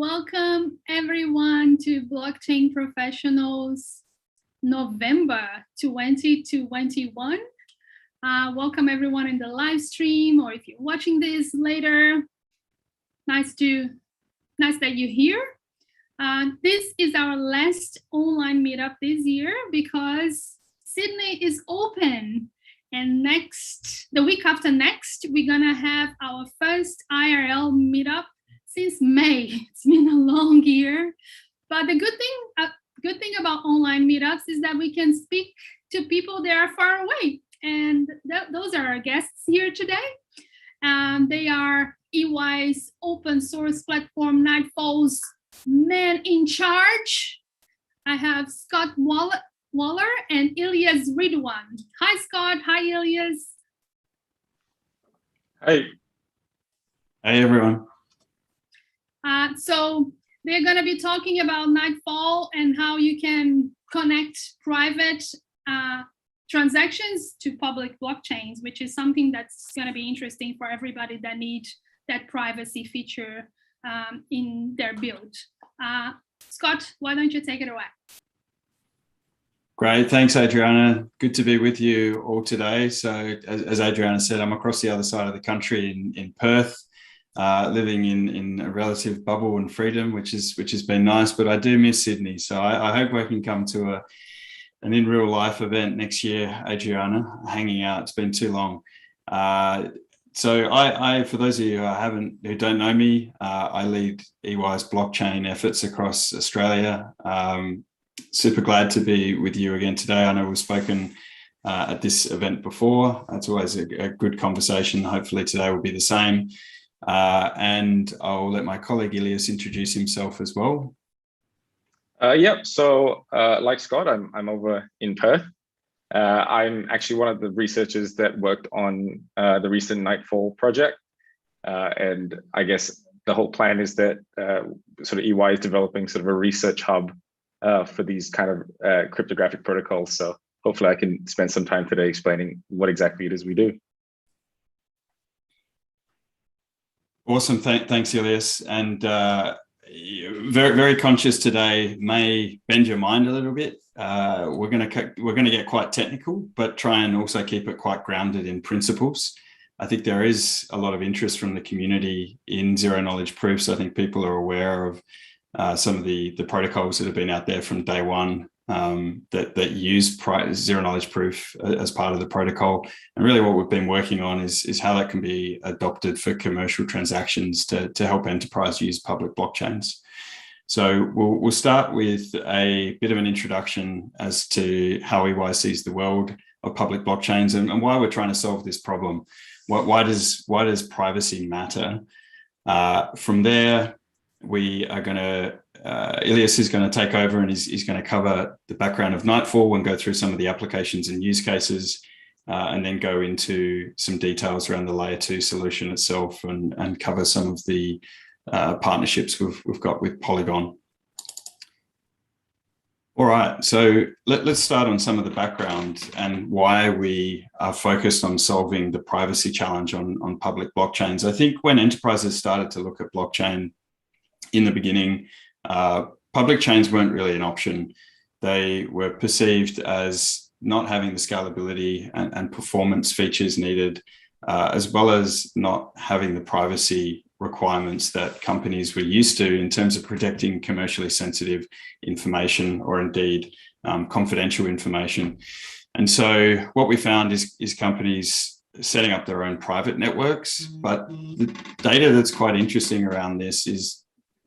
Welcome everyone to Blockchain Professionals November 2021. Welcome everyone in the live stream, or if you're watching this later, nice that you're here. This is our last online meetup this year because Sydney is open, and the week after next, we're gonna have our first IRL meetup since May. It's been a long year, but the good thing about online meetups is that we can speak to people that are far away, and those are our guests here today. They are EY's open source platform Nightfall's man in charge. I have Scott Waller and Ilyas Ridwan. Hi Scott, hi Ilyas. Hey. Hey everyone. So they're going to be talking about Nightfall and how you can connect private transactions to public blockchains, which is something that's going to be interesting for everybody that need that privacy feature in their build. Scott, why don't you take it away? Great, thanks Adriana. Good to be with you all today. So as Adriana said, I'm across the other side of the country in Perth. Living in a relative bubble and freedom, which has been nice, but I do miss Sydney. So I hope I can come to an in real life event next year, Adriana, hanging out. It's been too long. So I for those of you who don't know me, I lead EY's blockchain efforts across Australia. Super glad to be with you again today. I know we've spoken at this event before. It's always a good conversation. Hopefully today will be the same. And I'll let my colleague Ilyas introduce himself as well. Yep. So like Scott, I'm over in Perth. I'm actually one of the researchers that worked on the recent Nightfall project. And I guess the whole plan is that sort of EY is developing sort of a research hub for these kind of cryptographic protocols. So hopefully I can spend some time today explaining what exactly it is we do. Awesome, thanks Ilyas. And very, very conscious today may bend your mind a little bit. We're gonna get quite technical, but try and also keep it quite grounded in principles. I think there is a lot of interest from the community in zero knowledge proofs. I think people are aware of some of the protocols that have been out there from day one that use zero knowledge proof as part of the protocol. And really what we've been working on is how that can be adopted for commercial transactions to help enterprise use public blockchains. So we'll start with a bit of an introduction as to how EY sees the world of public blockchains and why we're trying to solve this problem. Why does privacy matter? From there, we are going to, Ilyas is going to take over and he's going to cover the background of Nightfall and go through some of the applications and use cases, and then go into some details around the layer 2 solution itself and cover some of the partnerships we've got with Polygon. All right, so let's start on some of the background and why we are focused on solving the privacy challenge on public blockchains. I think when enterprises started to look at blockchain in the beginning, public chains weren't really an option. They were perceived as not having the scalability and performance features needed, as well as not having the privacy requirements that companies were used to in terms of protecting commercially sensitive information or indeed confidential information. And so what we found is companies setting up their own private networks, but the data that's quite interesting around this is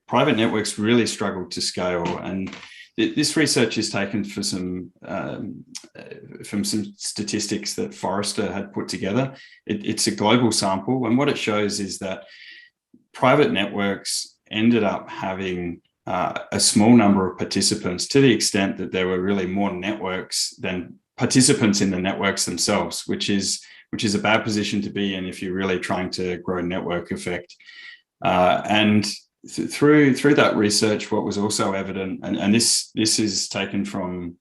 private networks really struggle to scale, and this research is taken from some statistics that Forrester had put together. It's a global sample, and what it shows is that private networks ended up having a small number of participants, to the extent that there were really more networks than participants in the networks themselves, which is a bad position to be in if you're really trying to grow network effect. And through that research, what was also evident, and this is taken from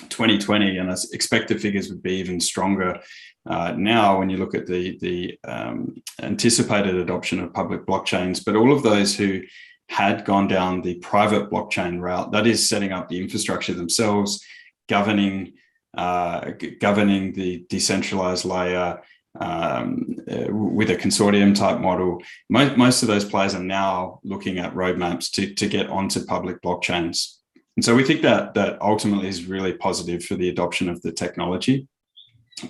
2020, and I expect the figures would be even stronger now when you look at the anticipated adoption of public blockchains, but all of those who had gone down the private blockchain route, that is setting up the infrastructure themselves, governing the decentralized layer with a consortium type model. Most of those players are now looking at roadmaps to get onto public blockchains. And so we think that ultimately is really positive for the adoption of the technology,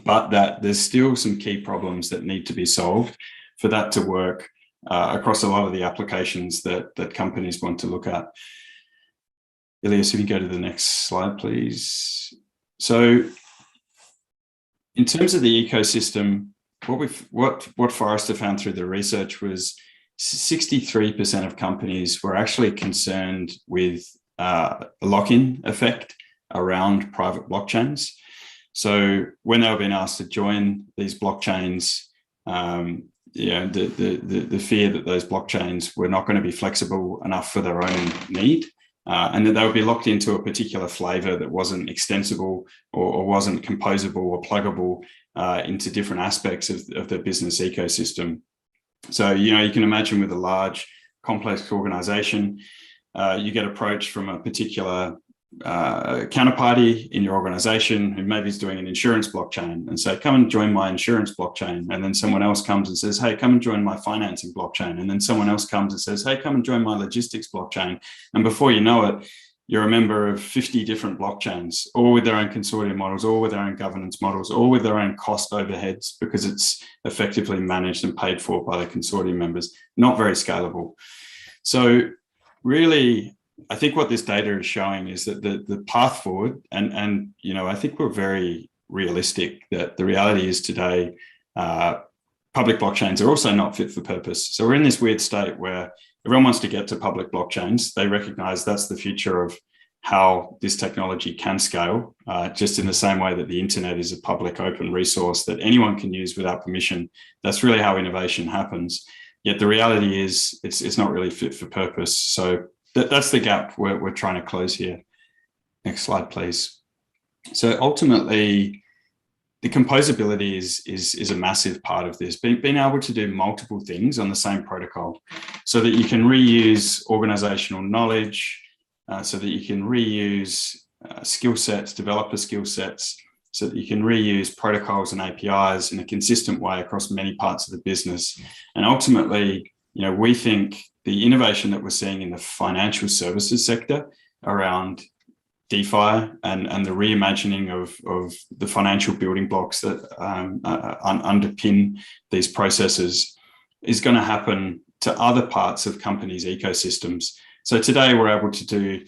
but that there's still some key problems that need to be solved for that to work across a lot of the applications that companies want to look at. Elias, if you go to the next slide, please. So in terms of the ecosystem, what Forrester found through the research was 63% of companies were actually concerned with a lock-in effect around private blockchains. So when they were being asked to join these blockchains, the fear that those blockchains were not going to be flexible enough for their own need, and that they would be locked into a particular flavor that wasn't extensible or wasn't composable or pluggable into different aspects of the business ecosystem. So, you can imagine with a large, complex organization, you get approached from a particular counterparty in your organization who maybe is doing an insurance blockchain and say, come and join my insurance blockchain. And then someone else comes and says, hey, come and join my financing blockchain. And then someone else comes and says, hey, come and join my logistics blockchain. And before you know it, you're a member of 50 different blockchains, all with their own consortium models, all with their own governance models, all with their own cost overheads, because it's effectively managed and paid for by the consortium members. Not very scalable. So really, I think what this data is showing is that the path forward, and I think we're very realistic that the reality is today, public blockchains are also not fit for purpose. So we're in this weird state where everyone wants to get to public blockchains. They recognize that's the future of how this technology can scale, just in the same way that the internet is a public open resource that anyone can use without permission. That's really how innovation happens. Yet the reality is it's not really fit for purpose. So that's the gap we're trying to close here. Next slide, please. So ultimately, the composability is a massive part of this, being able to do multiple things on the same protocol so that you can reuse organizational knowledge, so that you can reuse skill sets, developer skill sets, so that you can reuse protocols and APIs in a consistent way across many parts of the business. And ultimately, we think the innovation that we're seeing in the financial services sector around DeFi and the reimagining of the financial building blocks that underpin these processes is going to happen to other parts of companies' ecosystems. So today we're able to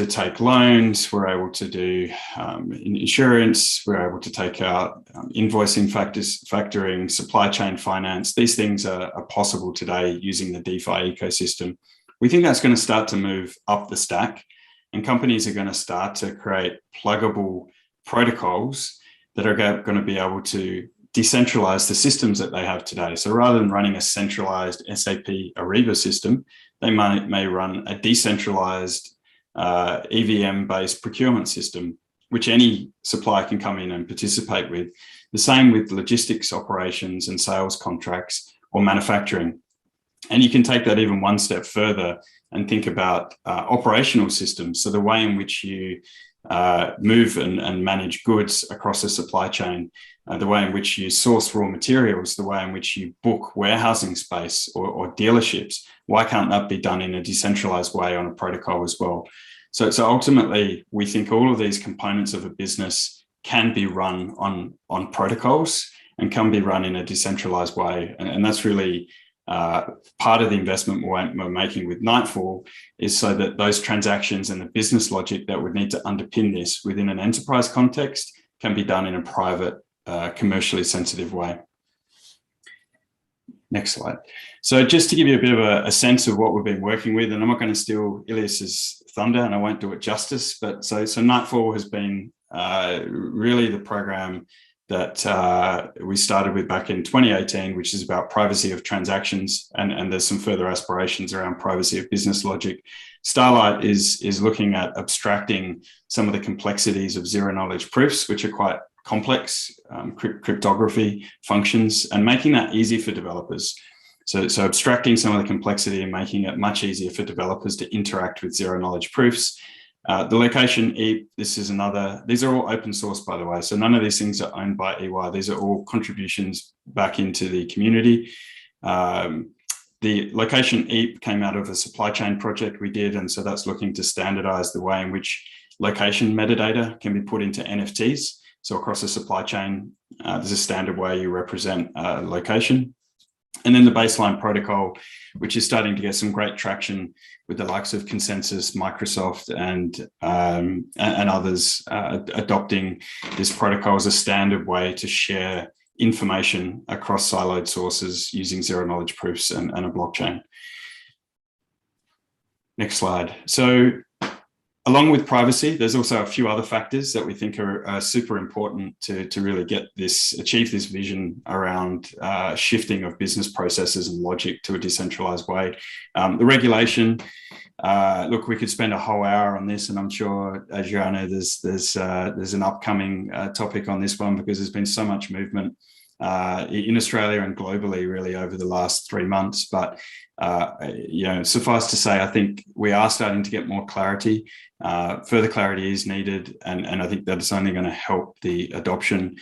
take loans, we're able to do insurance, we're able to take out invoicing, factoring, supply chain finance. These things are possible today using the DeFi ecosystem. We think that's going to start to move up the stack, and companies are going to start to create pluggable protocols that are going to be able to decentralize the systems that they have today. So rather than running a centralized SAP Ariba system, they may run a decentralized EVM-based procurement system, which any supplier can come in and participate with. The same with logistics operations and sales contracts or manufacturing. And you can take that even one step further and think about operational systems. So the way in which you move and manage goods across a supply chain, the way in which you source raw materials, the way in which you book warehousing space or dealerships. Why can't that be done in a decentralized way on a protocol as well? So ultimately, we think all of these components of a business can be run on protocols and can be run in a decentralized way. And that's really part of the investment we're making with Nightfall, is so that those transactions and the business logic that would need to underpin this within an enterprise context can be done in a private, commercially sensitive way. Next slide. So just to give you a bit of a sense of what we've been working with, and I'm not going to steal Ilias's thunder and I won't do it justice, but so Nightfall has been really the program that we started with back in 2018, which is about privacy of transactions, and there's some further aspirations around privacy of business logic. Starlight is looking at abstracting some of the complexities of zero knowledge proofs, which are quite complex cryptography functions, and making that easy for developers. So abstracting some of the complexity and making it much easier for developers to interact with zero-knowledge proofs. The location EAP, these are all open source, by the way. So none of these things are owned by EY. These are all contributions back into the community. The location EAP came out of a supply chain project we did. And so that's looking to standardize the way in which location metadata can be put into NFTs. So across the supply chain, there's a standard way you represent location. And then the baseline protocol, which is starting to get some great traction with the likes of Consensus, Microsoft, and others adopting this protocol as a standard way to share information across siloed sources using zero-knowledge proofs and a blockchain. Next slide. So along with privacy, there's also a few other factors that we think are super important to really achieve this vision around shifting of business processes and logic to a decentralized way. The regulation, look, we could spend a whole hour on this, and I'm sure, Adriano, there's an upcoming topic on this one, because there's been so much movement in Australia and globally really over the last 3 months. But suffice to say, I think we are starting to get more clarity. Further clarity is needed, and I think that is only going to help the adoption.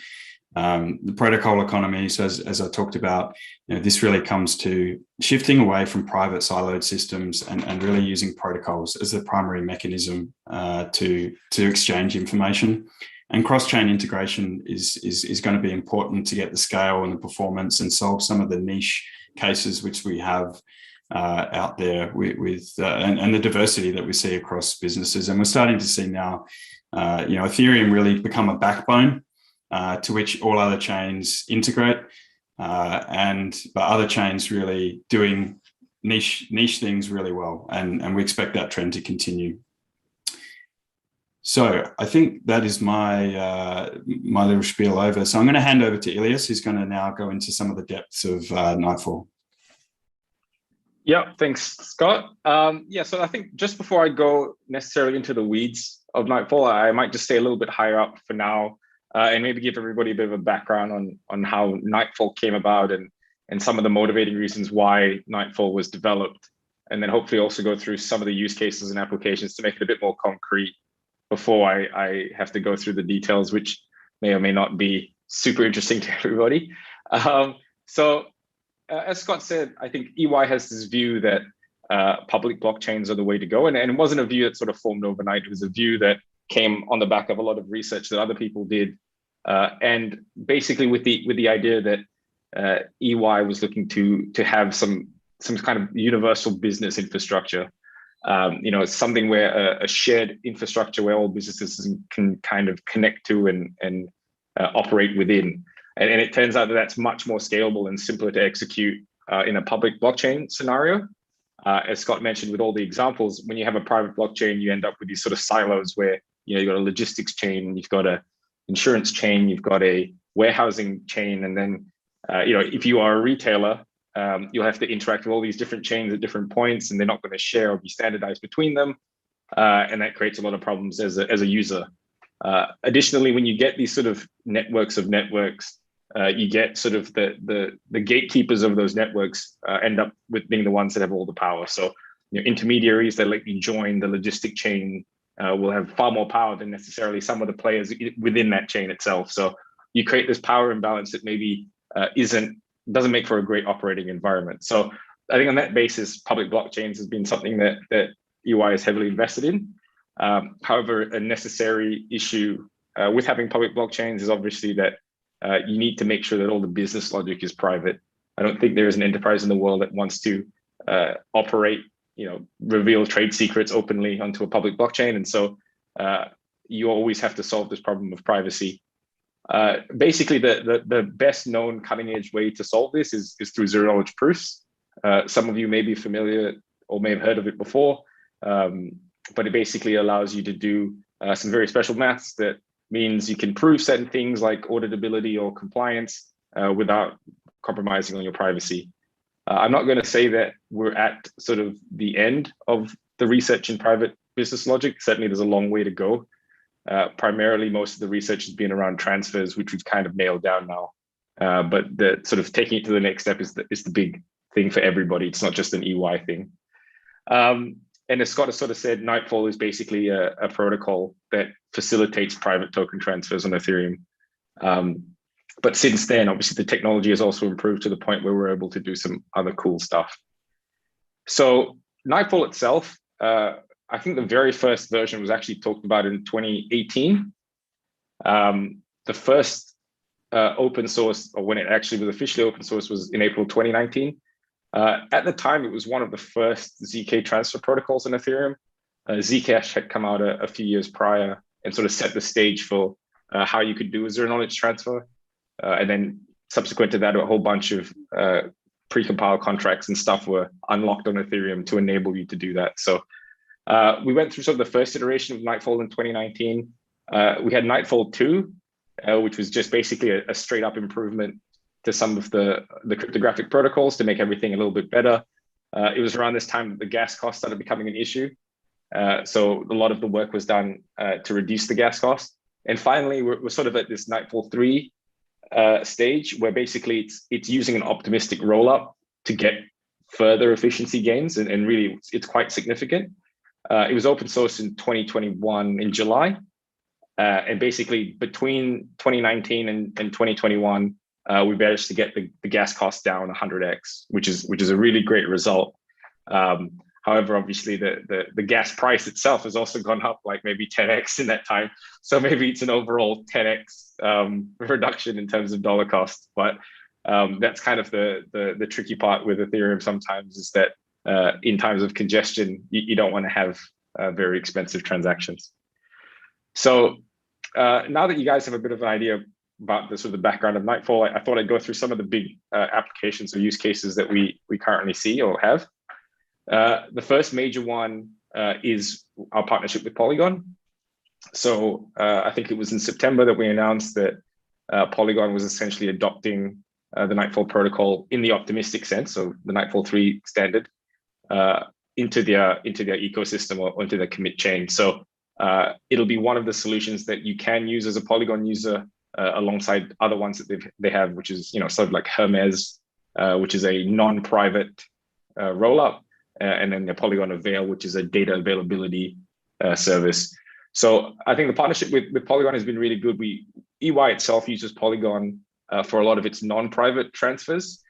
The protocol economy, so as I talked about, this really comes to shifting away from private siloed systems and really using protocols as the primary mechanism to exchange information. And cross-chain integration is going to be important to get the scale and the performance and solve some of the niche cases which we have out there and the diversity that we see across businesses. And we're starting to see now, Ethereum really become a backbone to which all other chains integrate, but other chains really doing niche things really well. And we expect that trend to continue. So I think that is my little spiel over. So I'm going to hand over to Ilias, who's going to now go into some of the depths of Nightfall. Yeah, thanks, Scott. So I think just before I go necessarily into the weeds of Nightfall, I might just stay a little bit higher up for now, and maybe give everybody a bit of a background on how Nightfall came about and some of the motivating reasons why Nightfall was developed, and then hopefully also go through some of the use cases and applications to make it a bit more concrete before I have to go through the details, which may or may not be super interesting to everybody. As Scott said, I think EY has this view that public blockchains are the way to go. And it wasn't a view that sort of formed overnight. It was a view that came on the back of a lot of research that other people did. And basically with the idea that EY was looking to have some kind of universal business infrastructure. It's something where a shared infrastructure where all businesses can kind of connect to and operate within. And it turns out that that's much more scalable and simpler to execute in a public blockchain scenario. As Scott mentioned, with all the examples, when you have a private blockchain, you end up with these sort of silos where you've got a logistics chain, you've got a insurance chain, you've got a warehousing chain, and then if you are a retailer, you'll have to interact with all these different chains at different points, and they're not going to share or be standardized between them, and that creates a lot of problems as a user. Additionally, when you get these sort of networks of networks, you get sort of the gatekeepers of those networks end up with being the ones that have all the power. So intermediaries that let you join the logistic chain will have far more power than necessarily some of the players within that chain itself. So you create this power imbalance that maybe doesn't make for a great operating environment. So I think on that basis, public blockchains has been something that EY is heavily invested in. However, a necessary issue with having public blockchains is obviously that you need to make sure that all the business logic is private. I don't think there is an enterprise in the world that wants to operate, reveal trade secrets openly onto a public blockchain. And so you always have to solve this problem of privacy. Basically, the best known cutting edge way to solve this is through zero knowledge proofs. Some of you may be familiar or may have heard of it before, but it basically allows you to do some very special maths that means you can prove certain things like auditability or compliance without compromising on your privacy. I'm not going to say that we're at sort of the end of the research in private business logic. Certainly, there's a long way to go. Primarily, most of the research has been around transfers, which we've kind of nailed down now. But the sort of taking it to the next step is the big thing for everybody. It's not just an EY thing. And as Scott has sort of said, Nightfall is basically a protocol that facilitates private token transfers on Ethereum. But since then, obviously, the technology has also improved to the point where we're able to do some other cool stuff. So Nightfall itself, I think the very first version was actually talked about in 2018. The first open source, or when it actually was officially open source, was in April 2019. At the time, it was one of the first ZK transfer protocols in Ethereum. Zcash had come out a few years prior and sort of set the stage for how you could do a zero-knowledge transfer. And then subsequent to that, a whole bunch of precompiled contracts and stuff were unlocked on Ethereum to enable you to do that. So we went through sort of the first iteration of Nightfall in 2019. We had Nightfall 2, which was just basically a straight up improvement to some of the cryptographic protocols to make everything a little bit better. It was around this time that the gas cost started becoming an issue. So a lot of the work was done to reduce the gas cost. And finally, we're sort of at this Nightfall 3 stage where basically it's using an optimistic rollup to get further efficiency gains. And really, it's quite significant. It was open source in 2021 in July. And basically between 2019 and 2021, we managed to get the gas cost down 100x, which is a really great result. However, obviously the gas price itself has also gone up like maybe 10x in that time. So maybe it's an overall 10x reduction in terms of dollar cost. But that's kind of the tricky part with Ethereum sometimes, is that in times of congestion, you don't want to have very expensive transactions. So now that you guys have a bit of an idea about the sort of the background of Nightfall, I thought I'd go through some of the big applications or use cases that we currently see or have. The first major one is our partnership with Polygon. So I think it was in September that we announced that Polygon was essentially adopting the Nightfall protocol in the optimistic sense, so the Nightfall 3 standard, into their ecosystem or into their commit chain. So it'll be one of the solutions that you can use as a Polygon user alongside other ones that they have, which is sort of like Hermes, which is a non-private rollup, and then the Polygon Avail, which is a data availability service. So I think the partnership with Polygon has been really good. EY itself uses Polygon for a lot of its non-private transfers.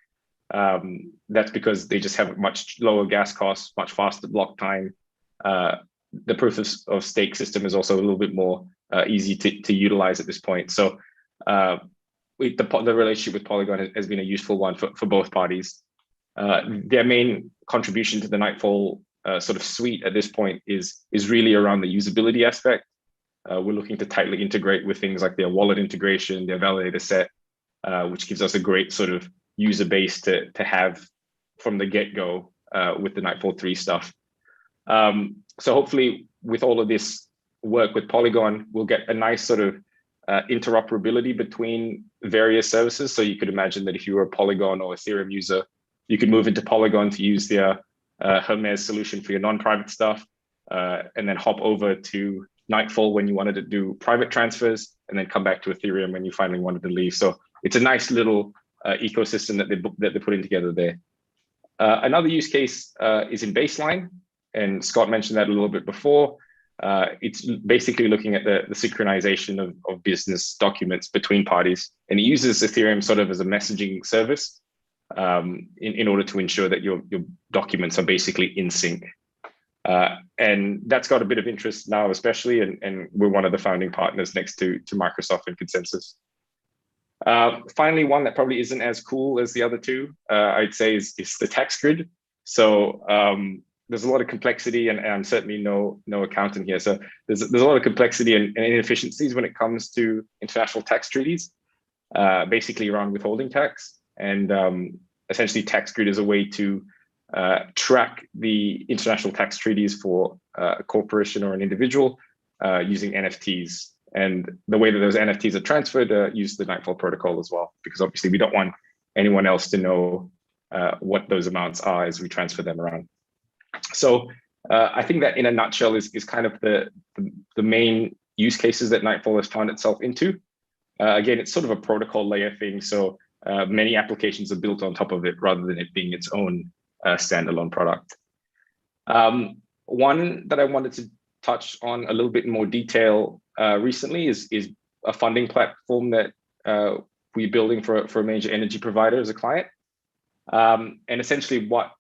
That's because they just have much lower gas costs, much faster block time. The proof of stake system is also a little bit more easy to utilize at this point. So the relationship with Polygon has been a useful one for both parties. Their main contribution to the Nightfall sort of suite at this point is really around the usability aspect. We're looking to tightly integrate with things like their wallet integration, their validator set, which gives us a great sort of user base to have from the get-go with the Nightfall 3 stuff. So hopefully with all of this work with Polygon, we'll get a nice sort of interoperability between various services. So you could imagine that if you were a Polygon or Ethereum user, you could move into Polygon to use their Hermes solution for your non-private stuff, and then hop over to Nightfall when you wanted to do private transfers, and then come back to Ethereum when you finally wanted to leave. So it's a nice little ecosystem that they're putting together there. Another use case is in Baseline, and Scott mentioned that a little bit before. It's basically looking at the synchronization of business documents between parties, and it uses Ethereum sort of as a messaging service in order to ensure that your documents are basically in sync. And that's got a bit of interest now, especially, and we're one of the founding partners next to Microsoft and Consensus. Finally, one that probably isn't as cool as the other two, I'd say is the TaxGrid. So there's a lot of complexity, and I'm certainly no accountant here. So there's a lot of complexity and inefficiencies when it comes to international tax treaties, basically around withholding tax. And essentially, TaxGrid is a way to track the international tax treaties for a corporation or an individual using NFTs. And the way that those NFTs are transferred use the Nightfall protocol as well, because obviously we don't want anyone else to know what those amounts are as we transfer them around. So I think that in a nutshell is kind of the main use cases that Nightfall has found itself into. Again, it's sort of a protocol layer thing. So many applications are built on top of it rather than it being its own standalone product. One that I wanted to touch on a little bit in more detail recently is a funding platform that we're building for a major energy provider as a client. And essentially what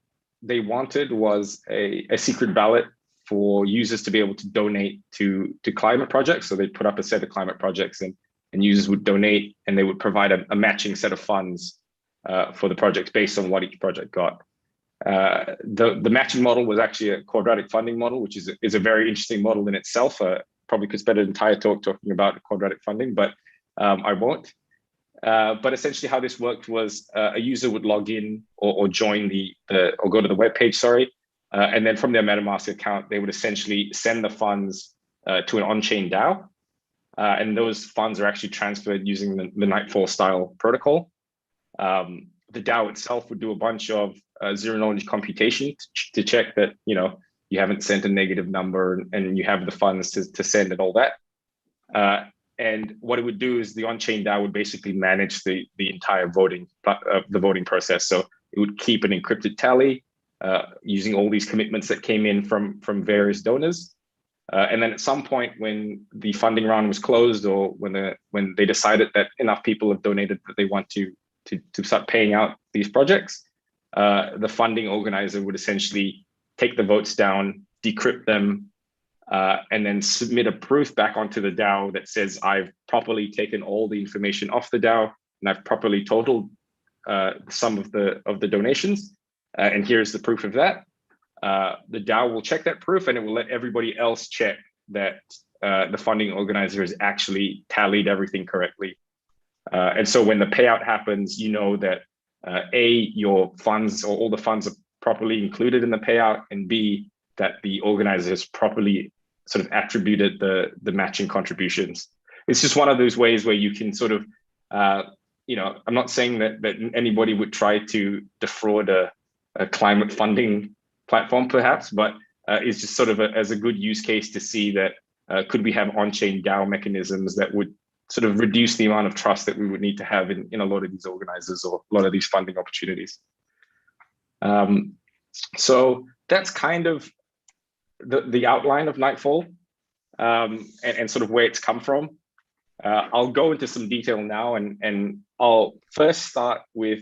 they wanted was a secret ballot for users to be able to donate to climate projects. So they put up a set of climate projects and users would donate, and they would provide a matching set of funds for the projects based on what each project got. The matching model was actually a quadratic funding model, which is a very interesting model in itself. Probably could spend an entire talk talking about quadratic funding, but I won't. But essentially how this worked was a user would log in or join or go to the web page, and then from their MetaMask account, they would essentially send the funds to an on-chain DAO. And those funds are actually transferred using the Nightfall style protocol. The DAO itself would do a bunch of zero knowledge computation to check that you haven't sent a negative number and you have the funds to send and all that. And what it would do is the on-chain DAO would basically manage the entire voting process. So it would keep an encrypted tally using all these commitments that came in from various donors. And then at some point when the funding round was closed, or when they decided that enough people have donated that they want to start paying out these projects, the funding organizer would essentially take the votes down, decrypt them, and then submit a proof back onto the DAO that says, I've properly taken all the information off the DAO and I've properly totaled some of the donations. And here's the proof of that. The DAO will check that proof and it will let everybody else check that the funding organizer has actually tallied everything correctly. And so when the payout happens, you know that your funds or all the funds are properly included in the payout, and B, that the organizer has properly sort of attributed the matching contributions. It's just one of those ways where you can sort of, I'm not saying that anybody would try to defraud a climate funding platform perhaps, but it's just sort of as a good use case to see that could we have on-chain DAO mechanisms that would sort of reduce the amount of trust that we would need to have in a lot of these organizers or a lot of these funding opportunities. So that's kind of the outline of Nightfall and sort of where it's come from. I'll go into some detail now, and I'll first start with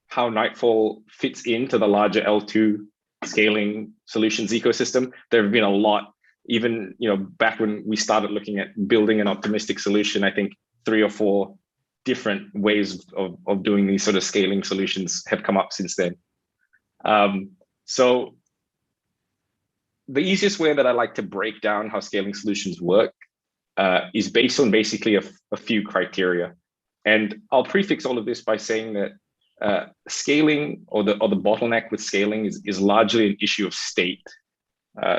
how Nightfall fits into the larger L2 scaling solutions ecosystem. There have been a lot, even back when we started looking at building an optimistic solution, I think 3 or 4 different ways of doing these sort of scaling solutions have come up since then. So the easiest way that I like to break down how scaling solutions work is based on basically a few criteria. And I'll prefix all of this by saying that scaling or the bottleneck with scaling is largely an issue of state.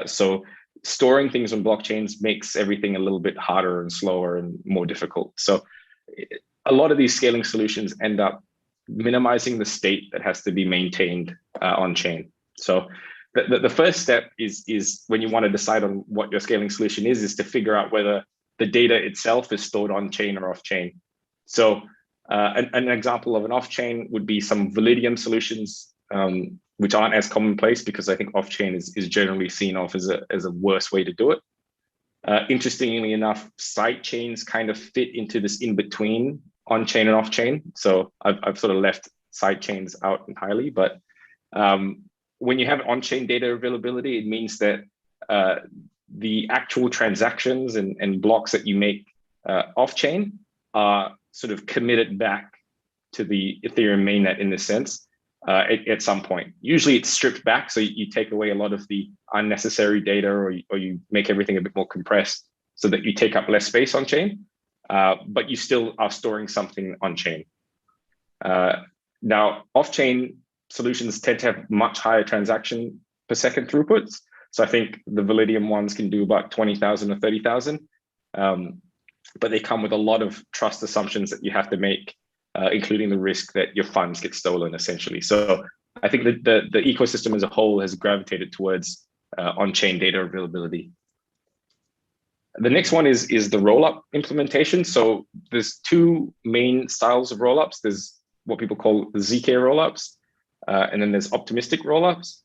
So storing things on blockchains makes everything a little bit harder and slower and more difficult. So a lot of these scaling solutions end up minimizing the state that has to be maintained on chain. So the first step is when you want to decide on what your scaling solution is to figure out whether the data itself is stored on chain or off chain. So an example of an off chain would be some Validium solutions, which aren't as commonplace because I think off chain is generally seen off as a worse way to do it. Interestingly enough, side chains kind of fit into this in between on chain and off chain. So I've sort of left side chains out entirely, but when you have on-chain data availability, it means that the actual transactions and blocks that you make off-chain are sort of committed back to the Ethereum mainnet in this sense at some point. Usually it's stripped back, so you take away a lot of the unnecessary data or you make everything a bit more compressed so that you take up less space on-chain, but you still are storing something on-chain. Now, off-chain solutions tend to have much higher transaction per second throughputs. So I think the Validium ones can do about 20,000 or 30,000, but they come with a lot of trust assumptions that you have to make, including the risk that your funds get stolen, essentially. So I think that the ecosystem as a whole has gravitated towards on-chain data availability. The next one is the rollup implementation. So there's 2 main styles of rollups. There's what people call the ZK-Rollups, and then there's Optimistic Rollups.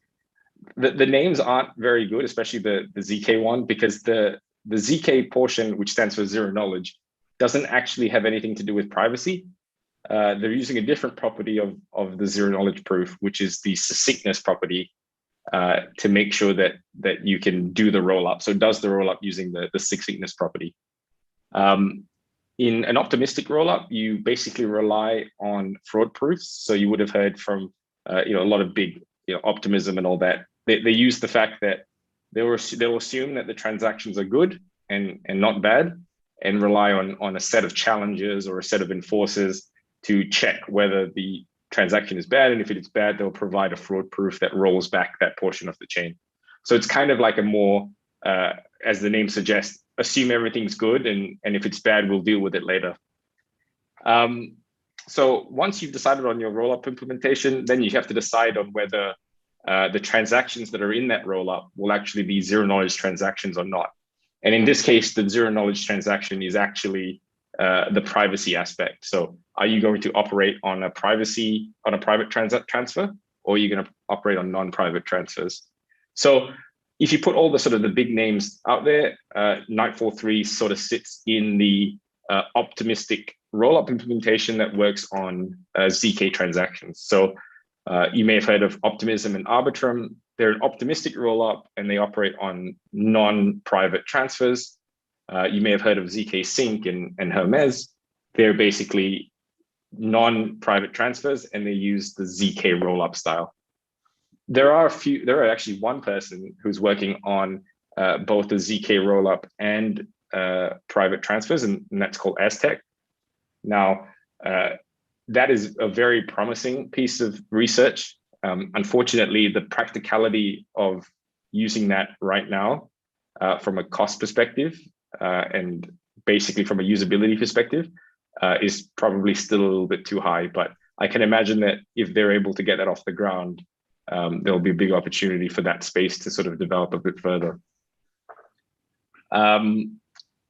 The names aren't very good, especially the ZK one, because the ZK portion, which stands for zero knowledge, doesn't actually have anything to do with privacy. They're using a different property of the zero knowledge proof, which is the succinctness property, to make sure that you can do the rollup. So it does the rollup using the succinctness property. In an optimistic rollup, you basically rely on fraud proofs. So you would have heard from a lot of big optimism and all that. They use the fact that they'll assume that the transactions are good and not bad, and rely on a set of challenges or a set of enforcers to check whether the transaction is bad. And if it is bad, they'll provide a fraud proof that rolls back that portion of the chain. So it's kind of like a more, as the name suggests, assume everything's good, and if it's bad, we'll deal with it later. So once you've decided on your rollup implementation, then you have to decide on whether the transactions that are in that rollup will actually be zero knowledge transactions or not. And in this case, the zero knowledge transaction is actually the privacy aspect. So are you going to operate on a private transfer, or are you going to operate on non-private transfers? So if you put all the sort of the big names out there, Nightfall 3 sort of sits in the optimistic rollup implementation that works on ZK transactions. So you may have heard of Optimism and Arbitrum. They're an optimistic rollup, and they operate on non-private transfers. You may have heard of ZK Sync and Hermes. They're basically non-private transfers, and they use the ZK rollup style. There are actually one person who's working on both the ZK rollup and private transfers, and that's called Aztec. Now, that is a very promising piece of research. Unfortunately, the practicality of using that right now from a cost perspective and basically from a usability perspective is probably still a little bit too high. But I can imagine that if they're able to get that off the ground, there'll be a big opportunity for that space to sort of develop a bit further.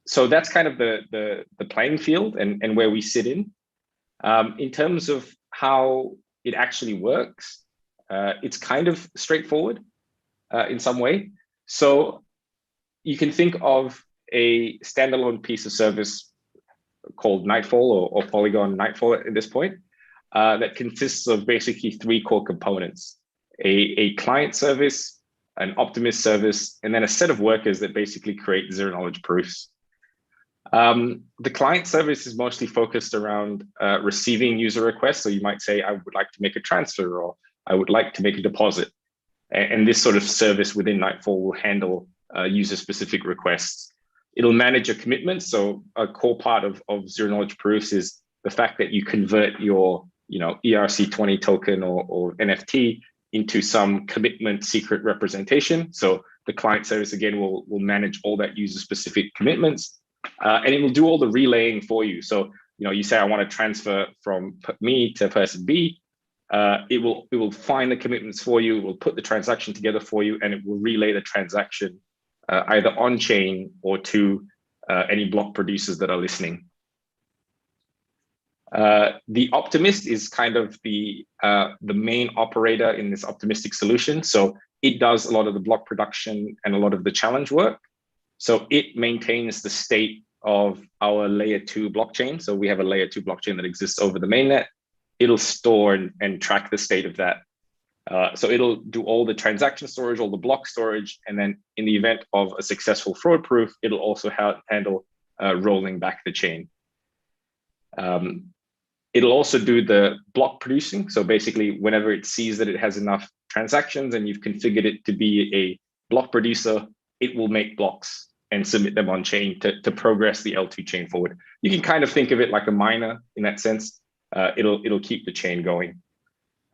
So that's kind of the playing field and where we sit in. In terms of how it actually works, it's kind of straightforward in some way. So you can think of a standalone piece of service called Nightfall or Polygon Nightfall at this point that consists of basically three core components: a client service, an optimist service, and then a set of workers that basically create zero knowledge proofs. The client service is mostly focused around receiving user requests. So you might say, I would like to make a transfer, or I would like to make a deposit. And this sort of service within Nightfall will handle user-specific requests. It'll manage your commitments. So a core part of zero knowledge proofs is the fact that you convert your ERC20 token or NFT into some commitment secret representation. So the client service, again, will manage all that user-specific commitments. And it will do all the relaying for you. So, you say, I want to transfer from me to person B. It will find the commitments for you. It will put the transaction together for you, and it will relay the transaction either on chain or to any block producers that are listening. The optimist is kind of the main operator in this optimistic solution. So it does a lot of the block production and a lot of the challenge work. So it maintains the state of our layer 2 blockchain. So we have a layer 2 blockchain that exists over the mainnet. It'll store and track the state of that. So it'll do all the transaction storage, all the block storage, and then in the event of a successful fraud proof, it'll also handle rolling back the chain. It'll also do the block producing. So basically, whenever it sees that it has enough transactions and you've configured it to be a block producer, it will make blocks and submit them on chain to progress the L2 chain forward. You can kind of think of it like a miner in that sense. It'll keep the chain going.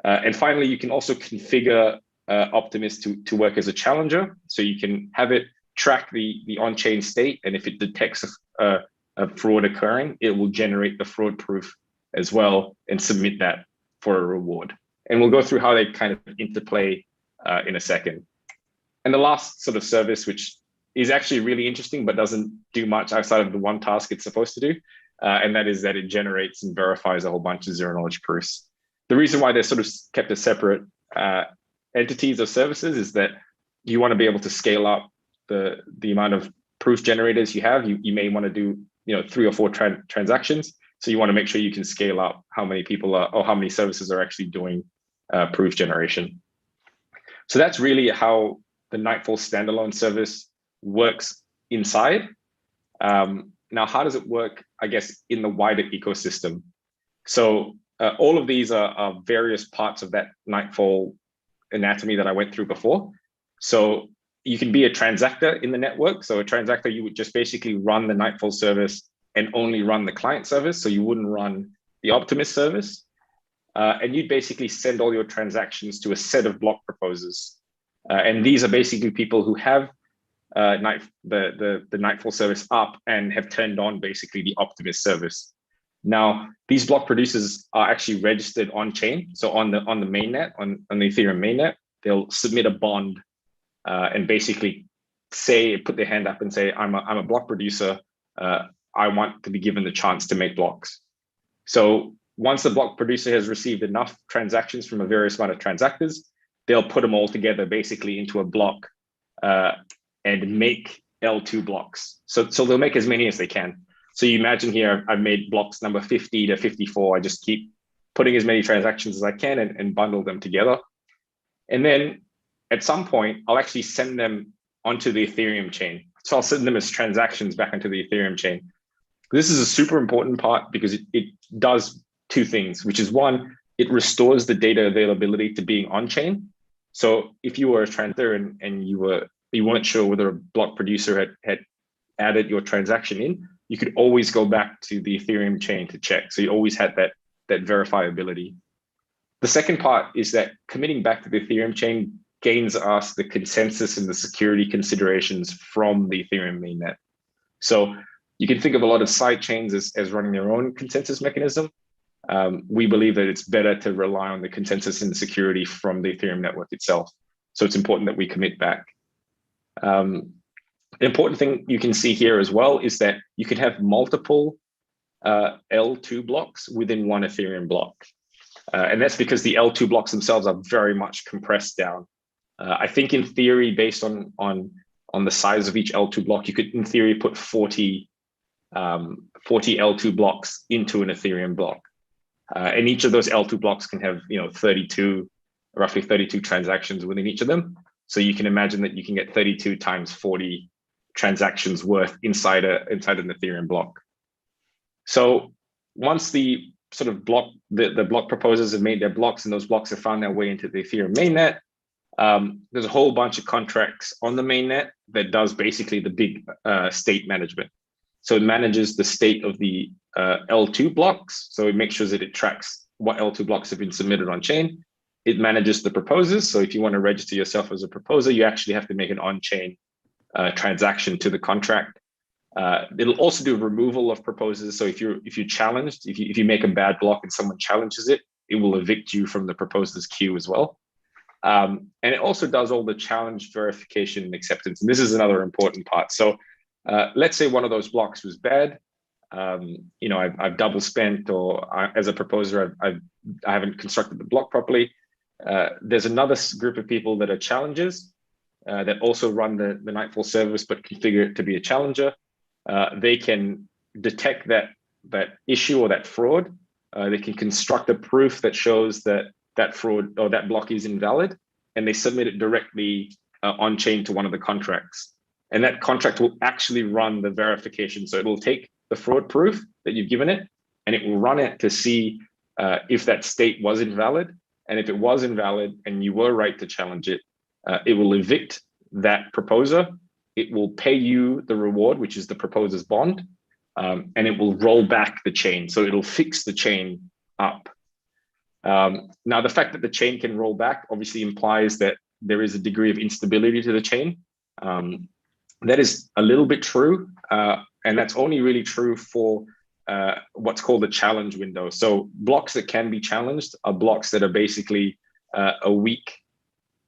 And finally, you can also configure Optimist to work as a challenger. So you can have it track the on-chain state, and if it detects a fraud occurring, it will generate the fraud proof as well and submit that for a reward. And we'll go through how they kind of interplay in a second. And the last sort of service, which is actually really interesting, but doesn't do much outside of the one task it's supposed to do, and that is that it generates and verifies a whole bunch of zero-knowledge proofs. The reason why they're sort of kept as separate entities or services is that you want to be able to scale up the amount of proof generators you have. You may want to do 3 or 4 transactions, so you want to make sure you can scale up how many people are, or how many services are actually doing proof generation. So that's really how the Nightfall standalone service works inside. Now, how does it work, I guess, in the wider ecosystem? So all of these are various parts of that Nightfall anatomy that I went through before. So you can be a transactor in the network. So a transactor, you would just basically run the Nightfall service and only run the client service. So you wouldn't run the Optimist service. And you'd basically send all your transactions to a set of block proposers. And these are basically people who have the Nightfall service up and have turned on basically the Optimist service. Now, these block producers are actually registered on chain. So on the mainnet, on the Ethereum mainnet, they'll submit a bond and basically put their hand up and say, I'm a block producer. I want to be given the chance to make blocks. So once the block producer has received enough transactions from a various amount of transactors, they'll put them all together basically into a block and make L2 blocks. So they'll make as many as they can. So you imagine here, I've made blocks number 50 to 54. I just keep putting as many transactions as I can and bundle them together. And then at some point, I'll actually send them onto the Ethereum chain. So I'll send them as transactions back into the Ethereum chain. This is a super important part because it does 2 things, which is 1, it restores the data availability to being on chain. So if you were a transfer and you weren't sure whether a block producer had added your transaction in, you could always go back to the Ethereum chain to check. So you always had that verifiability. The second part is that committing back to the Ethereum chain gains us the consensus and the security considerations from the Ethereum mainnet. So you can think of a lot of side chains as running their own consensus mechanism. We believe that it's better to rely on the consensus and security from the Ethereum network itself. So it's important that we commit back. The important thing you can see here as well is that you can have multiple L2 blocks within one Ethereum block. And that's because the L2 blocks themselves are very much compressed down. I think in theory, based on the size of each L2 block, you could in theory put 40 L2 blocks into an Ethereum block. And each of those L2 blocks can have roughly 32 transactions within each of them. So you can imagine that you can get 32 times 40 transactions worth inside an Ethereum block. So once the sort of the block proposers have made their blocks and those blocks have found their way into the Ethereum mainnet, there's a whole bunch of contracts on the mainnet that does basically the big state management. So it manages the state of the L2 blocks. So it makes sure that it tracks what L2 blocks have been submitted on chain. It manages the proposers. So if you want to register yourself as a proposer, you actually have to make an on-chain transaction to the contract. It'll also do removal of proposers. So if you're challenged, if you make a bad block and someone challenges it, it will evict you from the proposers queue as well. And it also does all the challenge verification and acceptance. And this is another important part. So let's say one of those blocks was bad. I've double spent, or as a proposer, I haven't constructed the block properly. There's another group of people that are challengers that also run the Nightfall service, but configure it to be a challenger. They can detect that issue or that fraud. They can construct a proof that shows that fraud or that block is invalid, and they submit it directly on chain to one of the contracts. And that contract will actually run the verification. So it will take the fraud proof that you've given it, and it will run it to see if that state was invalid. And if it was invalid and you were right to challenge it, it will evict that proposer. It will pay you the reward, which is the proposer's bond, and it will roll back the chain. So it'll fix the chain up. Now, the fact that the chain can roll back obviously implies that there is a degree of instability to the chain. That is a little bit true, and that's only really true for what's called a challenge window. So blocks that can be challenged are blocks that are basically a week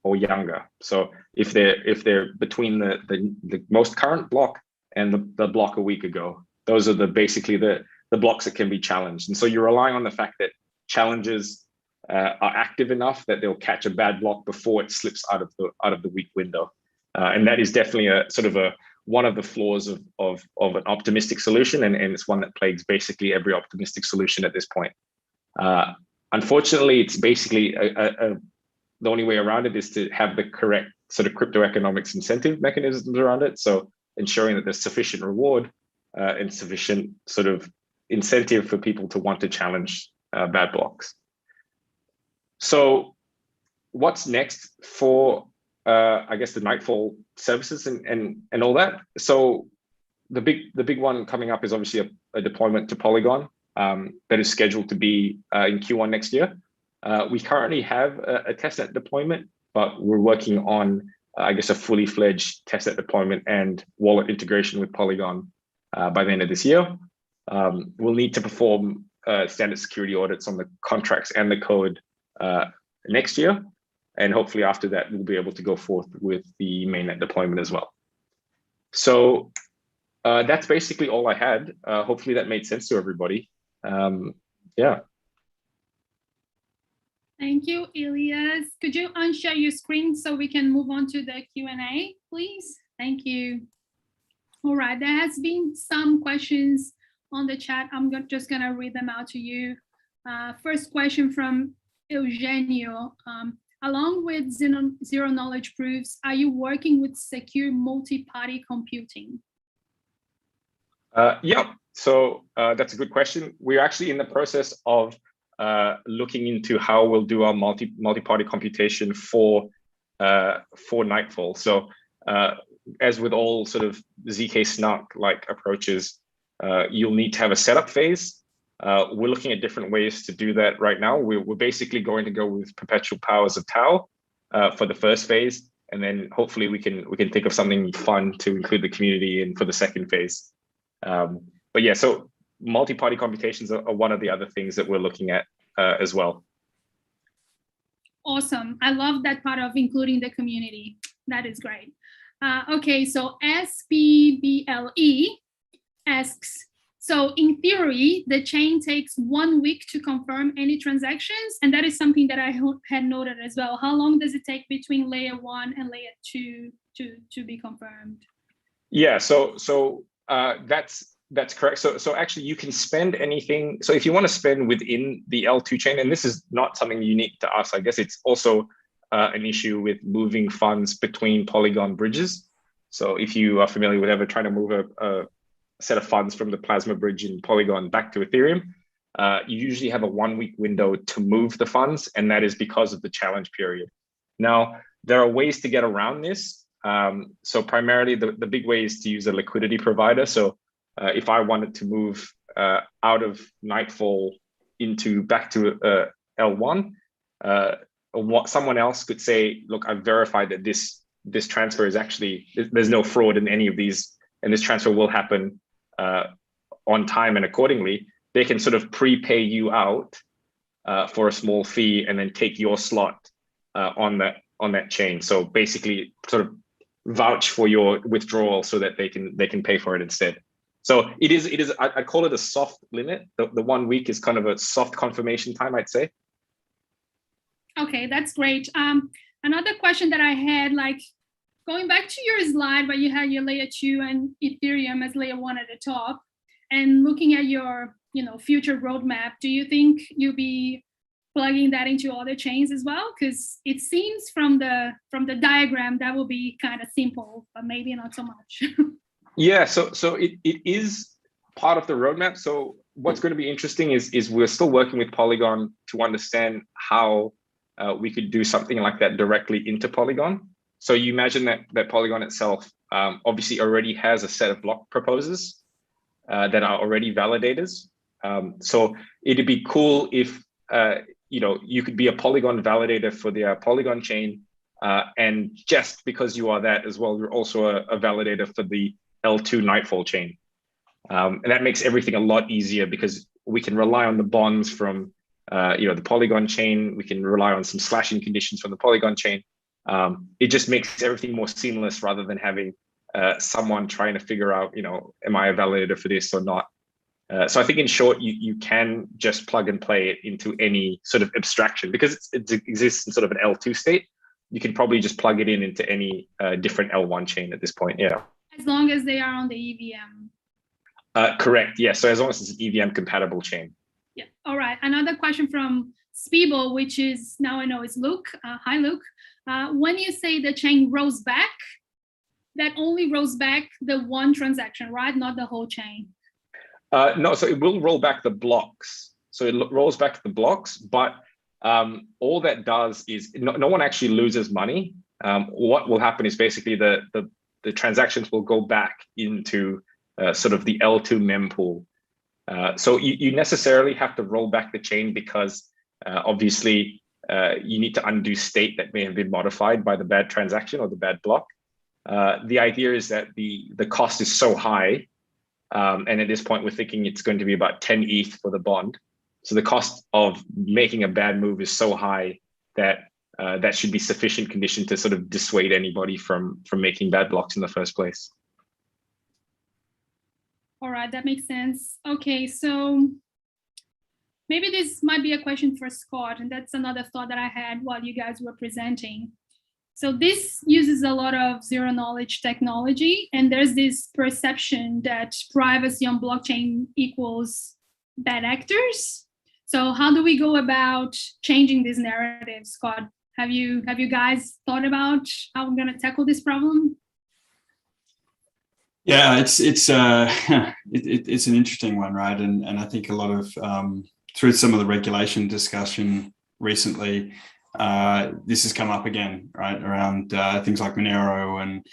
or younger. So if they're between the most current block and the block a week ago, those are basically the the blocks that can be challenged. And so you're relying on the fact that challenges are active enough that they'll catch a bad block before it slips out of the weak window. And that is definitely a sort of one of the flaws of an optimistic solution, and it's one that plagues basically every optimistic solution at this point. Unfortunately, it's basically the only way around it is to have the correct sort of crypto economics incentive mechanisms around it. So ensuring that there's sufficient reward and sufficient sort of incentive for people to want to challenge bad blocks. So what's next for, I guess, the Nightfall services and all that? So the big one coming up is obviously a deployment to Polygon that is scheduled to be in Q1 next year. We currently have a testnet deployment, but we're working on, I guess, a fully fledged testnet deployment and wallet integration with Polygon by the end of this year. We'll need to perform standard security audits on the contracts and the code next year. And hopefully after that, we'll be able to go forth with the mainnet deployment as well. So that's basically all I had. Hopefully that made sense to everybody. Yeah. Thank you, Elias. Could you unshare your screen so we can move on to the Q&A, please? Thank you. All right, there has been some questions on the chat. I'm just gonna read them out to you. First question from Eugenio. Along with zero knowledge proofs, are you working with secure multi-party computing? Yeah, so that's a good question. We're actually in the process of looking into how we'll do our multi-party computation for Nightfall. So as with all sort of ZK snark-like approaches, you'll need to have a setup phase. We're looking at different ways to do that right now. We're basically going to go with perpetual powers of tau for the first phase, and then hopefully we can think of something fun to include the community in for the second phase. But yeah, so multi-party computations are one of the other things that we're looking at as well. Awesome. I love that part of including the community. That is great. Okay, so SPBLE asks, so in theory, the chain takes 1 week to confirm any transactions, and that is something that I had noted as well. How long does it take between layer 1 and layer 2 to be confirmed? Yeah, so that's correct. So actually you can spend anything. So if you want to spend within the L2 chain, and this is not something unique to us, I guess it's also an issue with moving funds between Polygon bridges. So if you are familiar with ever trying to move a set of funds from the Plasma bridge in Polygon back to Ethereum, you usually have a 1 week window to move the funds, and that is because of the challenge period. Now, there are ways to get around this. So primarily the big way is to use a liquidity provider. So if I wanted to move out of Nightfall back to L1, someone else could say, look, I've verified that this transfer is actually, there's no fraud in any of these, and this transfer will happen on time and accordingly. They can sort of prepay you out for a small fee and then take your slot on that chain. So basically sort of vouch for your withdrawal so that they can pay for it instead. So it is. I call it a soft limit. The 1 week is kind of a soft confirmation time, I'd say. Okay, that's great. Another question that I had, like going back to your slide where you had your layer 2 and Ethereum as layer 1 at the top, and looking at your future roadmap, do you think you'll be plugging that into other chains as well? Because it seems from the diagram that will be kind of simple, but maybe not so much. Yeah, so it is part of the roadmap. So what's going to be interesting is we're still working with Polygon to understand how we could do something like that directly into Polygon. So you imagine that Polygon itself obviously already has a set of block proposers that are already validators. So it'd be cool if you could be a Polygon validator for the Polygon chain, and just because you are that as well, you're also a validator for the L2 Nightfall chain. And that makes everything a lot easier because we can rely on the bonds from the Polygon chain. We can rely on some slashing conditions from the Polygon chain. It just makes everything more seamless rather than having someone trying to figure out, am I a validator for this or not? So I think in short, you can just plug and play it into any sort of abstraction because it exists in sort of an L2 state. You can probably just plug it into any different L1 chain at this point. Yeah. As long as they are on the EVM. Correct. Yeah. So as long as it's an EVM compatible chain. Yeah. All right. Another question from Spiebel, which is now I know it's Luke. Hi, Luke. When you say the chain rolls back, that only rolls back the one transaction, right? Not the whole chain. No, so it will roll back the blocks. So it rolls back the blocks, but all that does is no one actually loses money. What will happen is basically the transactions will go back into sort of the L2 mempool. So you necessarily have to roll back the chain because obviously you need to undo state that may have been modified by the bad transaction or the bad block. The idea is that the cost is so high, and at this point we're thinking it's going to be about 10 ETH for the bond. So the cost of making a bad move is so high that that should be sufficient condition to sort of dissuade anybody from making bad blocks in the first place. All right, that makes sense. Okay, so maybe this might be a question for Scott, and that's another thought that I had while you guys were presenting. So this uses a lot of zero-knowledge technology, and there's this perception that privacy on blockchain equals bad actors. So how do we go about changing this narrative, Scott? Have you guys thought about how we're going to tackle this problem? Yeah, it's an interesting one, right? And I think a lot of through some of the regulation discussion recently, this has come up again, right? Around things like Monero and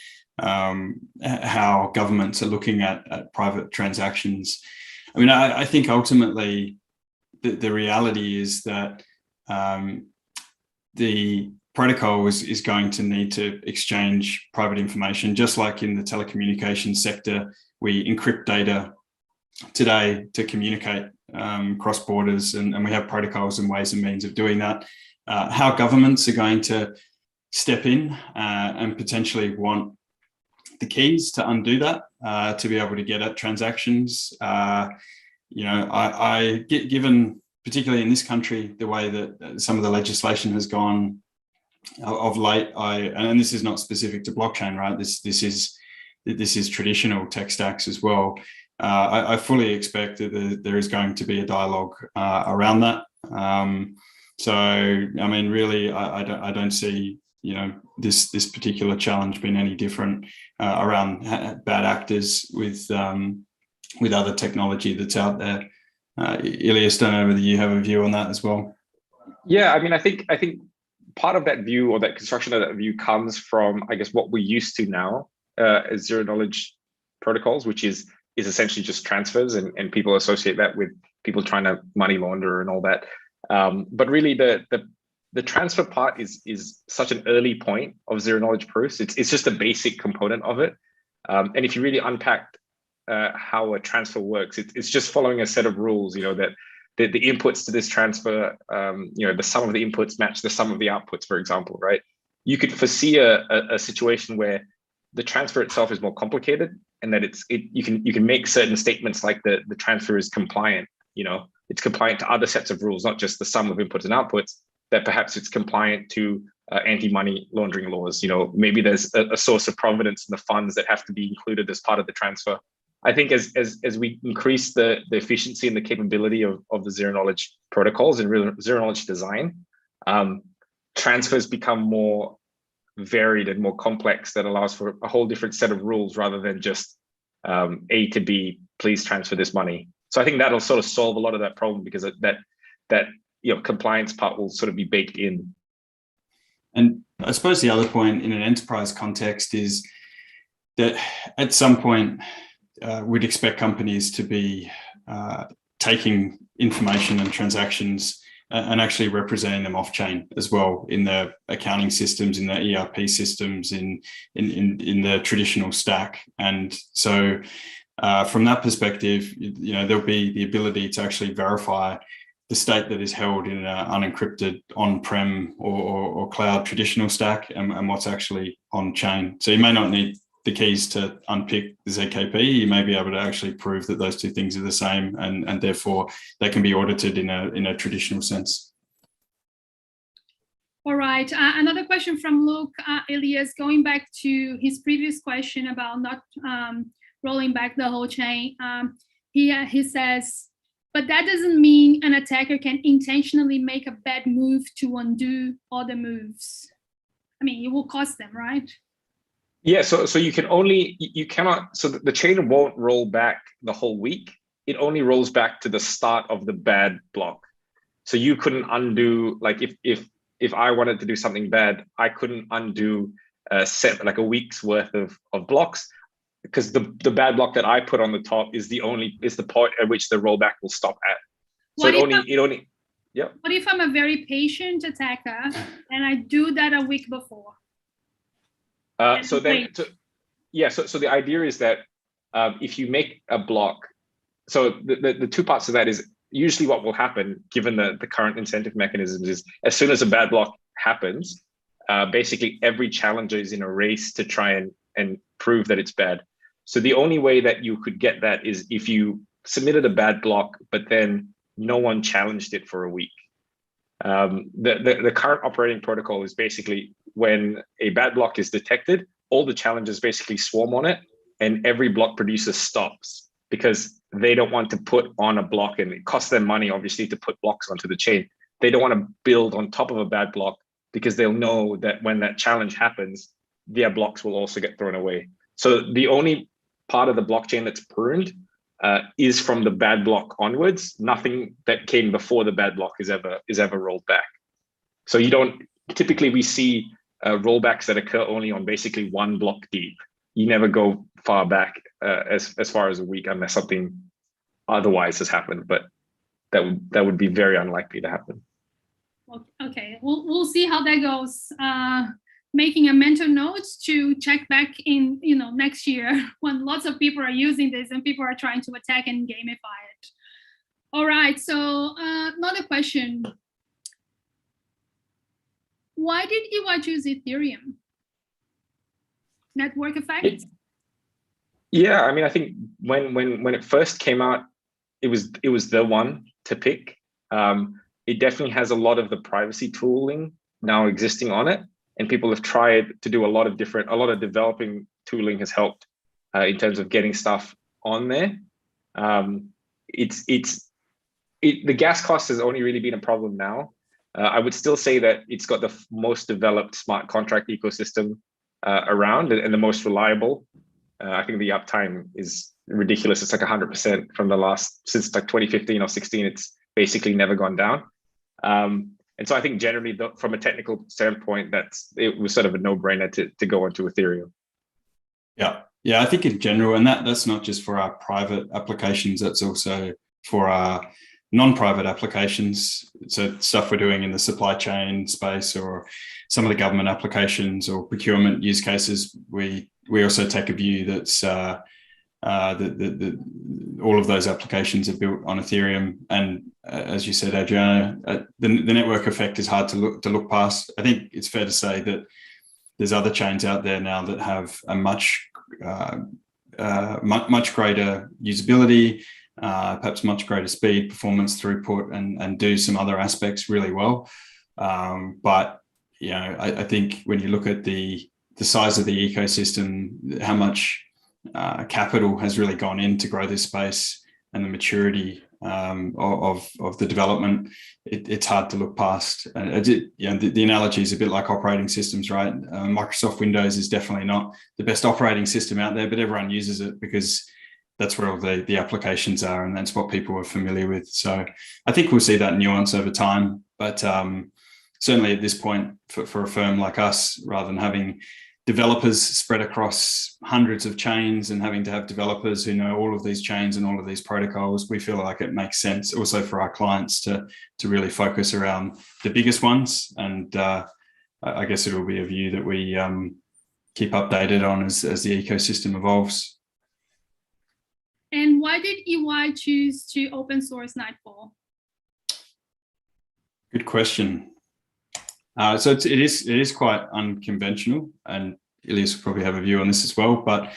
how governments are looking at private transactions. I mean, I think ultimately the reality is that the protocol is going to need to exchange private information, just like in the telecommunications sector, we encrypt data today to communicate cross borders, and we have protocols and ways and means of doing that. How governments are going to step in and potentially want the keys to undo that, to be able to get at transactions. You know, given particularly in this country, the way that some of the legislation has gone of late, and this is not specific to blockchain, right? This is traditional tech stacks as well. I fully expect that there is going to be a dialogue around that. So, I mean, really, I don't see, you know, this particular challenge being any different around bad actors with other technology that's out there. Ilias, don't know whether you have a view on that as well. Yeah, I mean, I think part of that view, or that construction of that view, comes from, I guess, what we're used to now as zero knowledge protocols, which is essentially just transfers, and people associate that with people trying to money launder and all that. But really, the transfer part is such an early point of zero knowledge proofs. It's just a basic component of it. And if you really unpack how a transfer works, it's just following a set of rules. You know, that the inputs to this transfer, you know, the sum of the inputs match the sum of the outputs, for example, right? You could foresee a situation where the transfer itself is more complicated, and that you can make certain statements like the transfer is compliant. You know, it's compliant to other sets of rules, not just the sum of inputs and outputs. That perhaps it's compliant to anti-money laundering laws. You know, maybe there's a source of provenance in the funds that have to be included as part of the transfer. I think as we increase the efficiency and the capability of the zero knowledge protocols and zero knowledge design, transfers become more varied and more complex. That allows for a whole different set of rules rather than just A to B, please transfer this money. So I think that'll sort of solve a lot of that problem, because that you know, compliance part will sort of be baked in. And I suppose the other point in an enterprise context is that at some point we'd expect companies to be taking information and transactions and actually representing them off chain as well, in their accounting systems, in their ERP systems, in the traditional stack. And so from that perspective, you know, there'll be the ability to actually verify the state that is held in an unencrypted on-prem or cloud traditional stack and what's actually on chain. So you may not need the keys to unpick the ZKP, you may be able to actually prove that those two things are the same, and therefore they can be audited in a traditional sense. All right, another question from Luke Elias, going back to his previous question about not rolling back the whole chain. He says, but that doesn't mean an attacker can intentionally make a bad move to undo other moves. I mean, it will cost them, right? Yeah, so you cannot, so the chain won't roll back the whole week. It only rolls back to the start of the bad block. So you couldn't undo, like if I wanted to do something bad, I couldn't undo set like a week's worth of blocks, because the bad block that I put on the top is the point at which the rollback will stop at. So What if I'm a very patient attacker and I do that a week before? So the idea is that if you make a block, so the two parts of that is usually what will happen, given the current incentive mechanisms, is as soon as a bad block happens, basically every challenger is in a race to try and prove that it's bad. So the only way that you could get that is if you submitted a bad block, but then no one challenged it for a week. The current operating protocol is basically when a bad block is detected, all the challengers basically swarm on it, and every block producer stops, because they don't want to put on a block, and it costs them money, obviously, to put blocks onto the chain. They don't want to build on top of a bad block, because they'll know that when that challenge happens, their blocks will also get thrown away. So the only part of the blockchain that's pruned is from the bad block onwards. Nothing that came before the bad block is ever rolled back. So you don't, typically we see rollbacks that occur only on basically one block deep. You never go far back as far as a week unless something otherwise has happened, but that would be very unlikely to happen. Okay, we'll see how that goes. Making a mental note to check back in, next year when lots of people are using this and people are trying to attack and gamify it. All right, so another question. Why did EY choose Ethereum? Network effect? Yeah, I mean, I think when it first came out, it was the one to pick. It definitely has a lot of the privacy tooling now existing on it, and people have tried to do a lot of developing tooling has helped in terms of getting stuff on there. The gas cost has only really been a problem now. I would still say that it's got the most developed smart contract ecosystem around, and the most reliable. I think the uptime is ridiculous. It's like 100% since like 2015 or 16. It's basically never gone down. And so I think generally, from a technical standpoint, it was sort of a no-brainer to go onto Ethereum. Yeah, I think in general, and that's not just for our private applications, that's also for our non-private applications. So stuff we're doing in the supply chain space, or some of the government applications or procurement use cases, we also take a view that's all of those applications are built on Ethereum. And as you said, Adriana, the network effect is hard to look past. I think it's fair to say that there's other chains out there now that have a much greater usability, perhaps much greater speed, performance, throughput, and do some other aspects really well. But I think when you look at the size of the ecosystem, how much capital has really gone in to grow this space, and the maturity of the development, it's hard to look past. And the analogy is a bit like operating systems, right? Microsoft Windows is definitely not the best operating system out there, but everyone uses it because that's where all the applications are, and that's what people are familiar with. So I think we'll see that nuance over time, but certainly at this point, for a firm like us, rather than having developers spread across hundreds of chains and having to have developers who know all of these chains and all of these protocols, we feel like it makes sense also for our clients to really focus around the biggest ones. And I guess it will be a view that we keep updated on as the ecosystem evolves. And why did EY choose to open source Nightfall? Good question. So it is quite unconventional, and Ilias will probably have a view on this as well, but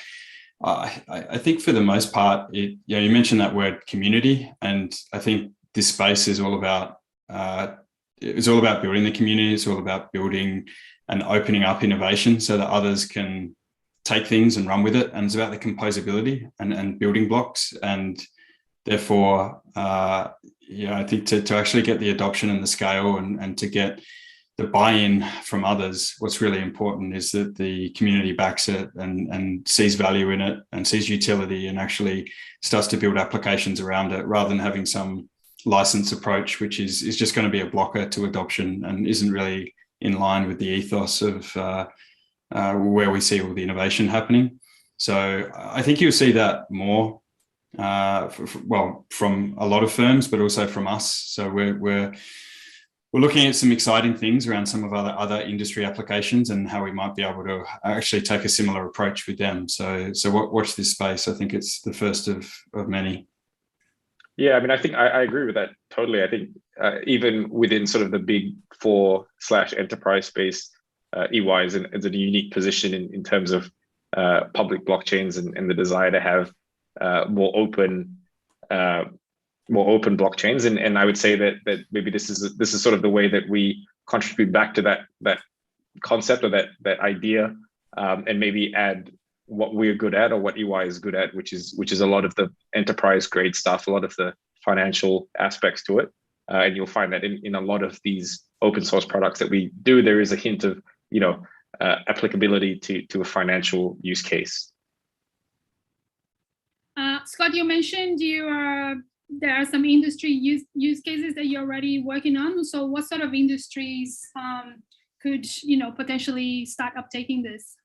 I think for the most part, you mentioned that word community, and I think this space is all about building the community. It's all about building and opening up innovation so that others can take things and run with it. And it's about the composability and building blocks. And therefore, I think to actually get the adoption and the scale and to get the buy-in from others, what's really important is that the community backs it and sees value in it and sees utility and actually starts to build applications around it, rather than having some license approach, which is just going to be a blocker to adoption and isn't really in line with the ethos of where we see all the innovation happening. So I think you'll see that more, from a lot of firms, but also from us. So we're looking at some exciting things around some of other industry applications and how we might be able to actually take a similar approach with them. So watch this space. I think it's the first of many. Yeah, I mean, I think I agree with that totally. I think even within sort of the big four / enterprise space, EY is in a unique position in terms of public blockchains and the desire to have more open blockchains. And I would say that maybe this is sort of the way that we contribute back to that concept or that idea, and maybe add what we're good at or what EY is good at, which is a lot of the enterprise grade stuff, a lot of the financial aspects to it. And you'll find that in a lot of these open source products that we do, there is a hint of, applicability to a financial use case. Scott, you mentioned there are some industry use cases that you're already working on. So what sort of industries could potentially start uptaking this?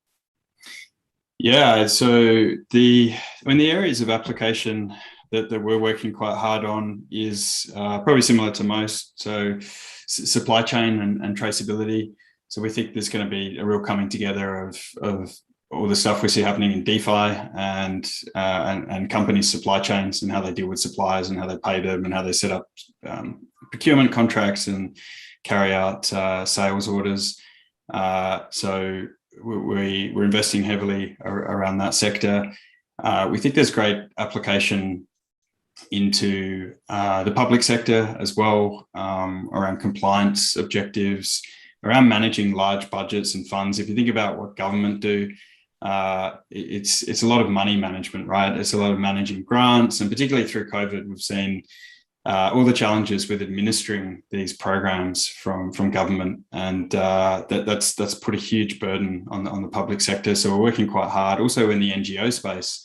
Yeah, so the areas of application that we're working quite hard on is probably similar to most. So supply chain and traceability. So we think there's going to be a real coming together of all the stuff we see happening in DeFi and companies' supply chains and how they deal with suppliers and how they pay them and how they set up procurement contracts and carry out sales orders. So we're investing heavily around that sector. We think there's great application into the public sector as well, around compliance objectives, around managing large budgets and funds. If you think about what government do, it's a lot of money management, right? It's a lot of managing grants, and particularly through COVID, we've seen all the challenges with administering these programs from government, and that's put a huge burden on the public sector. So we're working quite hard also in the NGO space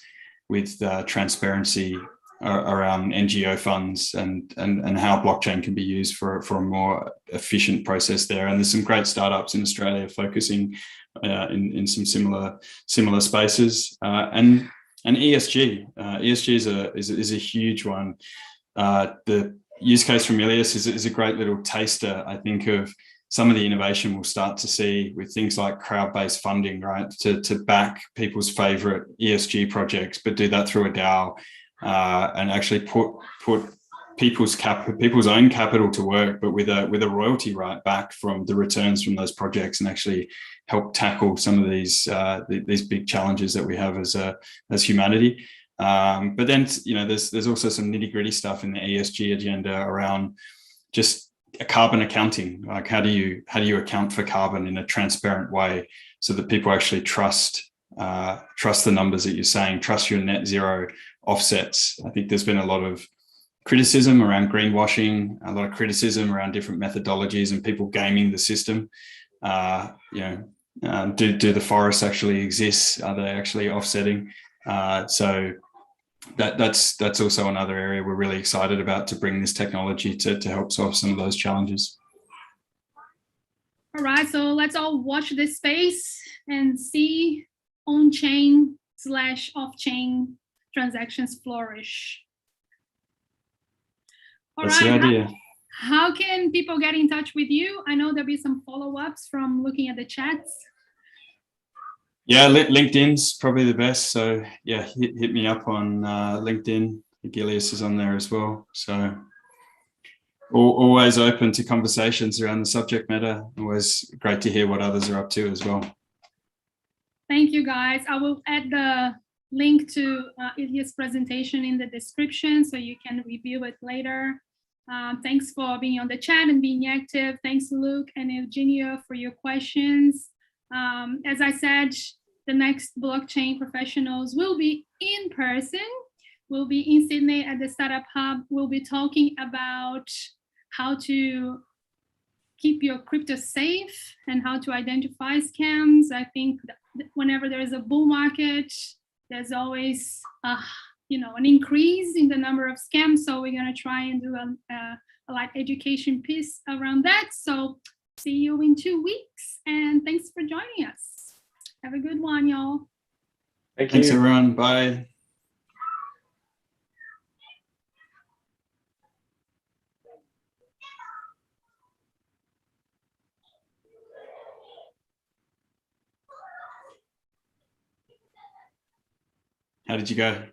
with transparency around NGO funds and how blockchain can be used for a more efficient process there. And there's some great startups in Australia focusing in some similar spaces. And ESG. ESG is a huge one. The use case from Ilias is a great little taster, I think, of some of the innovation we'll start to see with things like crowd-based funding, right? To back people's favorite ESG projects, but do that through a DAO, and actually put people's own capital to work, but with a royalty right back from the returns from those projects, and actually help tackle some of these big challenges that we have as humanity. But then, there's also some nitty-gritty stuff in the ESG agenda around just carbon accounting. Like how do you account for carbon in a transparent way so that people actually trust the numbers that you're saying, trust your net zero offsets. I think there's been a lot of criticism around greenwashing, a lot of criticism around different methodologies and people gaming the system. Do the forests actually exist? Are they actually offsetting? So that's also another area we're really excited about, to bring this technology to help solve some of those challenges. All right, so let's all watch this space and see on-chain / off-chain transactions flourish. All That's right. the idea. How can people get in touch with you? I know there'll be some follow-ups from looking at the chats. Yeah, LinkedIn's probably the best. So yeah, hit me up on LinkedIn. Ilias is on there as well. So always open to conversations around the subject matter. Always great to hear what others are up to as well. Thank you, guys. I will add the link to Ilya's presentation in the description so you can review it later. Thanks for being on the chat and being active. Thanks, Luke and Eugenio, for your questions. As I said, the next blockchain professionals will be in person. We'll be in Sydney at the Startup Hub. We'll be talking about how to keep your crypto safe and how to identify scams. I think that whenever there is a bull market, there's always an increase in the number of scams. So we're going to try and do a light education piece around that. So see you in 2 weeks, and thanks for joining us. Have a good one, y'all. Thanks, everyone. Bye. How did you go?